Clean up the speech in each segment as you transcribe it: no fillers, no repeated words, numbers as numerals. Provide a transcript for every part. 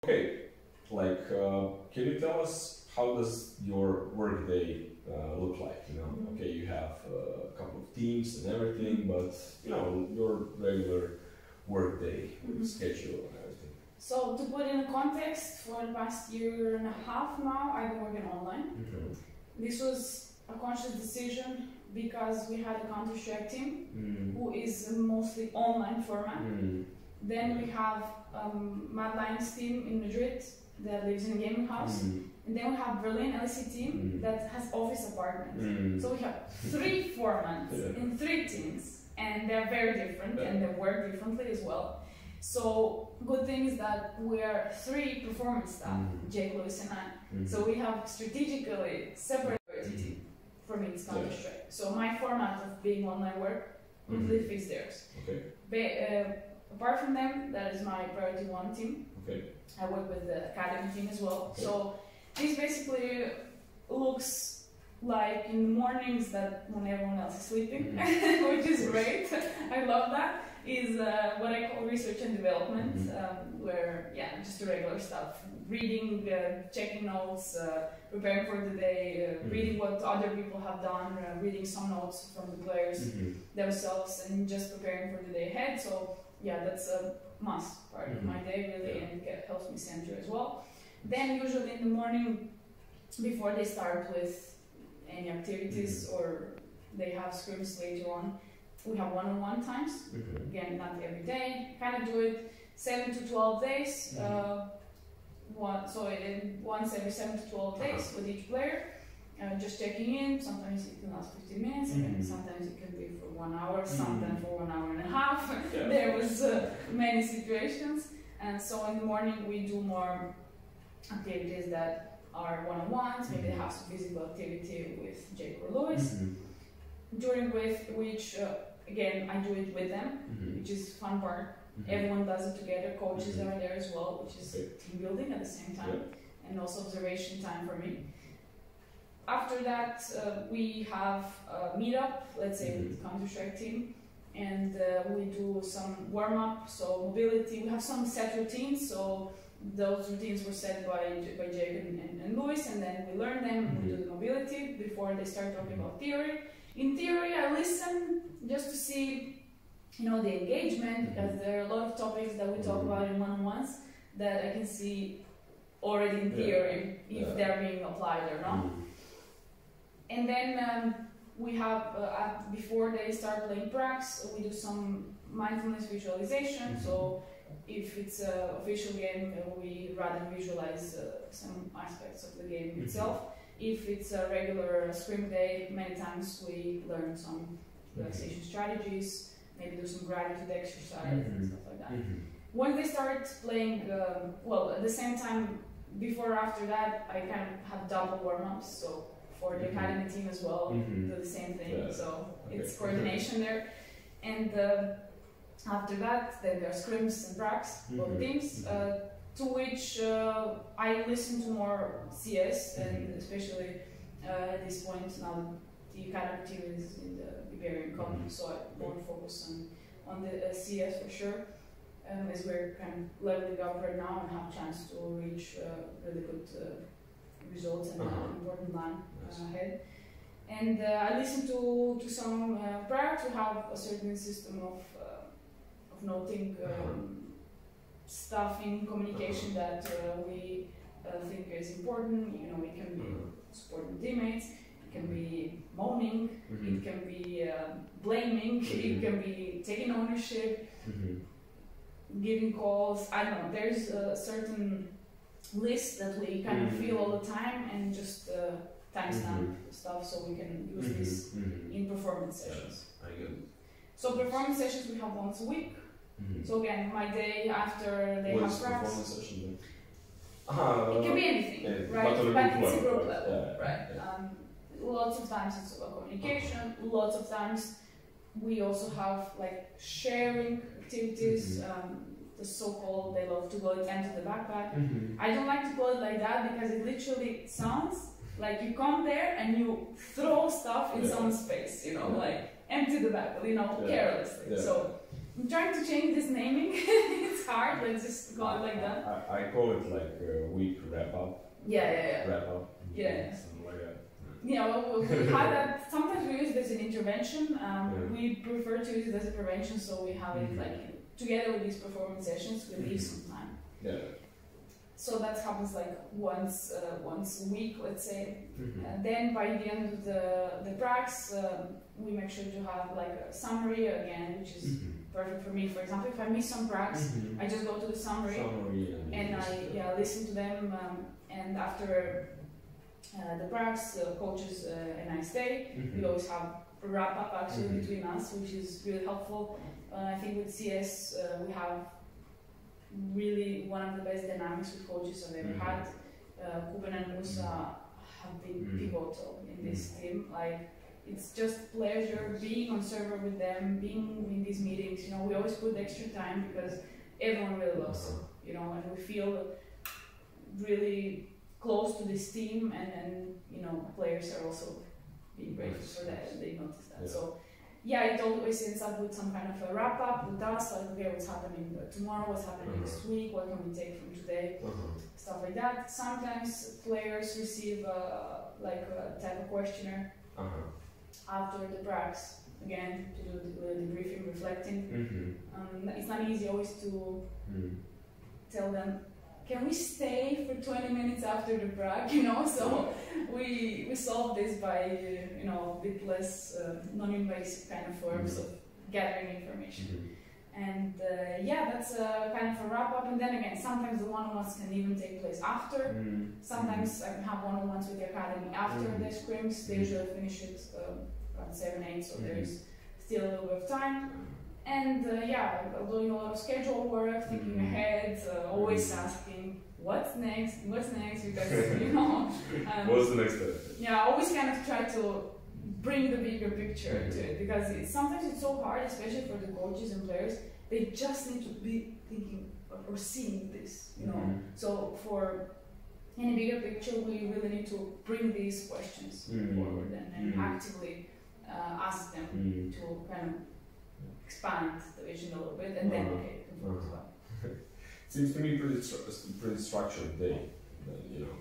Okay, like, can you tell us how does your work day look like? You know, okay, you have a couple of teams and everything, but you know, your regular work day schedule and everything. So to put in a context, for the past year and a half now, I've been working online. This was a conscious decision because we had a Counter-Strike team who is mostly online format. Then we have Mad Lions team in Madrid that lives in a gaming house. And then we have Berlin LEC team that has office apartments. So we have 3 formats in 3 teams, and they're very different and they work differently as well. So good thing is that we are 3 performance staff, Jake, Lewis and I. So we have strategically separated team. For me it's Counter-Strike. So my format of being online work completely fits theirs. Apart from them, that is my priority 1 team. I work with the academy team as well. So this basically looks like in the mornings that when everyone else is sleeping, which is great. I love that. Is what I call research and development, where just the regular stuff, reading, checking notes, preparing for the day, reading what other people have done, reading some notes from the players themselves, and just preparing for the day ahead. So yeah, that's a must part of my day really, and it helps me center as well. Then usually in the morning, before they start with any activities or they have scrims later on, we have one-on-one times. Again, not every day. Kind of do it 7 to 12 days. Once every 7 to 12 days with each player. Just checking in. Sometimes it can last 15 minutes. And sometimes it can be for 1 hour. Sometimes for 1 hour and a half. There was many situations. And so in the morning we do more activities that are one-on-ones. Maybe they have some physical activity with Jake or Lewis. During which again, I do it with them, which is fun part. Everyone does it together. Coaches are there as well, which is team building at the same time, and also observation time for me. After that, we have a meetup, let's say with the Counter-Strike team, and we do some warm-up, so mobility. We have some set routines, so those routines were set by Jake and Lewis, and then we learn them, and we do the mobility before they start talking about theory. In theory, I listen just to see, you know, the engagement, because there are a lot of topics that we talk about in one-on-ones that I can see already in theory if they're being applied or not. And then we have, before they start playing pracs, we do some mindfulness visualization. So if it's an official game, we rather visualize some aspects of the game itself. If it's a regular scrim day, many times we learn some relaxation strategies, maybe do some gratitude exercise and stuff like that. When they start playing, well, at the same time, before or after that, I kind of have double warm-ups, so for the academy team as well, do the same thing, so it's coordination there. And after that, then there are scrims and pracs, both teams. To which I listen to more CS, and especially at this point now the academy team is in the Iberian Cup, so I more focus on the CS for sure, as we're kind of leveling up right now and have a chance to reach really good results and an important line ahead. And I listen to some prior to have a certain system of noting stuff in communication that we think is important. You know, it can be supporting teammates, it can be moaning, it can be blaming, it can be taking ownership, giving calls. I don't know, there's a certain list that we kind of feel all the time, and just timestamp stuff so we can use this in performance sessions. So performance sessions we have once a week. So again, my day after they have practice. It can be anything, right? But it's a group level, right? Lots of times it's about communication. Lots of times we also have like sharing activities. The so-called, they love to call it empty the backpack. I don't like to call it like that because it literally sounds like you come there and you throw stuff in someone's face, you know, like empty the backpack, you know, carelessly. So I'm trying to change this naming. It's hard. Let's just call it like that. I call it like a week wrap up. Yeah. Wrap up. Yeah. Something like that. Yeah, well, we have that. Sometimes we use it as an intervention. We prefer to use it as a prevention, so we have it like together with these performance sessions. We leave some time. Yeah. So that happens like once a week, let's say. Then by the end of the pracs, we make sure to have like a summary again, which is perfect for me. For example, if I miss some pracs, I just go to the summary and I listen to them. And after the pracs, coaches and I stay. We always have a wrap up actually between us, which is really helpful. I think with CS we have really one of the best dynamics with coaches I've ever had. Kuben and Musa have been pivotal in this team. Like, it's just pleasure being on server with them, being in these meetings. You know, we always put extra time because everyone really loves it. You know, and we feel really close to this team, and you know, players are also being grateful for that, and they notice that. So yeah, it always ends up with some kind of a wrap up with us, like, okay, what's happening tomorrow, what's happening next week, what can we take from today, stuff like that. Sometimes players receive like a type of questionnaire after the pracs, again, to do the debriefing, reflecting. It's not easy always to tell them, can we stay for 20 minutes after the prac, you know? So we solve this by, you know, a bit less non-invasive kind of forms of gathering information. And yeah, that's kind of a wrap up. And then again, sometimes the one-on-ones can even take place after. Sometimes I can have one-on-ones with the academy after the scrims. They usually finish it around 7, 8, so there is still a little bit of time. And yeah, doing a lot of schedule work, thinking ahead, always asking what's next, because you know. What's the next step? Yeah, I always kind of try to bring the bigger picture to it, because sometimes it's so hard, especially for the coaches and players. They just need to be thinking or seeing this, you know. So for any bigger picture, we really need to bring these questions forward and actively ask them to kind of expand the vision a little bit, and then okay, as well. Seems to me pretty structured day. You know,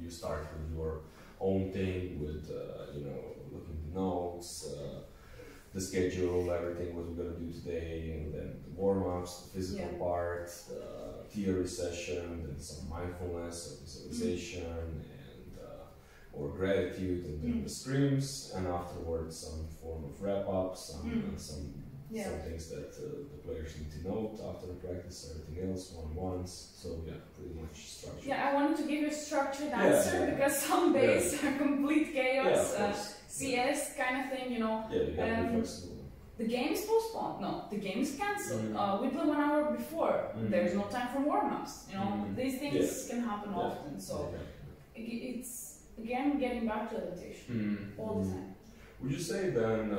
you start with your own thing, with you know, looking at the notes, the schedule, everything what we're gonna do today, and then the warm-ups, the physical part, the theory session, then some mindfulness or visualization, and or gratitude, and then the scrims, and afterwards some form of wrap-up, some things that the players need to note after the practice, everything else, one-on-ones. So yeah, pretty much structured. Yeah, I wanted to give you a structured answer because some days are complete chaos. CS kind of thing, you know. Yeah, you gotta be flexible. The game is postponed. No, the game is cancelled. We play 1 hour before. There's no time for warm-ups. You know, these things can happen often. So it's again getting back to adaptation all the time. Would you say then,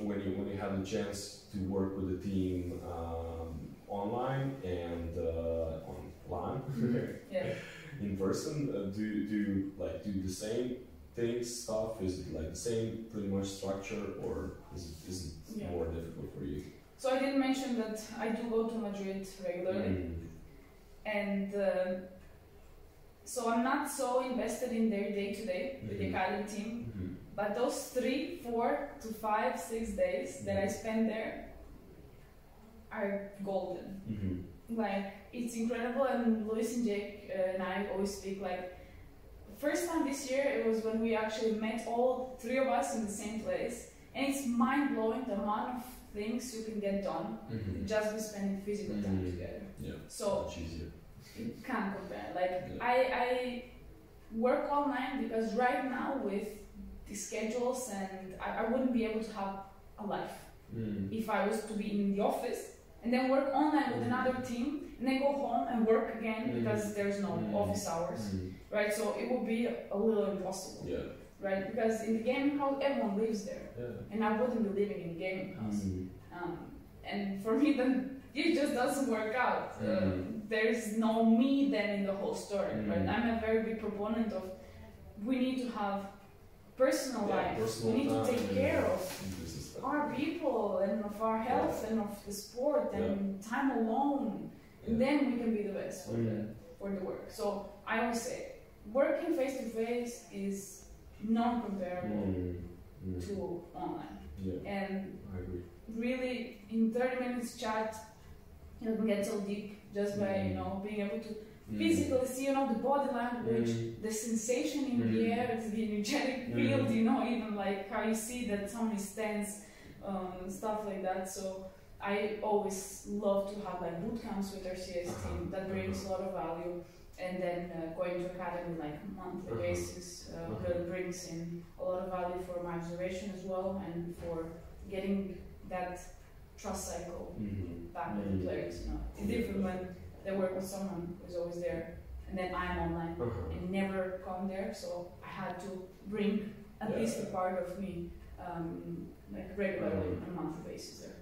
when you had the chance to work with the team online and online, in person, do you like do the same stuff? Is it like the same pretty much structure, or is it more difficult for you? So I did mention that I do go to Madrid regularly, and so I'm not so invested in their day-to-day with the academy team. But those 3, 4 to 5, 6 days that I spend there are golden. Like, it's incredible, and Luis and Jake and I always speak like, first time this year, it was when we actually met all 3 of us in the same place, and it's mind-blowing the amount of things you can get done just by spending physical time together. Yeah, so much easier. You can't compare. Like, I work online because right now with the schedules, and I wouldn't be able to have a life if I was to be in the office and then work online with another team and then go home and work again because there's no office hours, right? So it would be a little impossible, right? Because in the gaming house, everyone lives there, and I wouldn't be living in the gaming house. And for me, then it just doesn't work out. There's no me then in the whole story, right? I'm a very big proponent of we need to have personal life. Personal we need to take care of our people and of our health and of the sport and time alone. And then we can be the best for the work. So I always say, working face to face is non-comparable to online. And I agree. really, in 30 minutes chat, you can get so deep just by being able to physically see the body language, the sensation in the air, the energetic field, even like how you see that someone is tense, stuff like that. So I always love to have like boot camps with our CS team. That brings a lot of value. And then going to academy like monthly basis really brings in a lot of value for my observation as well, and for getting that trust cycle back with the players. It's different when they work with someone who's always there, and then I'm online and never come there. So I had to bring at least a part of me like regularly on a monthly basis there.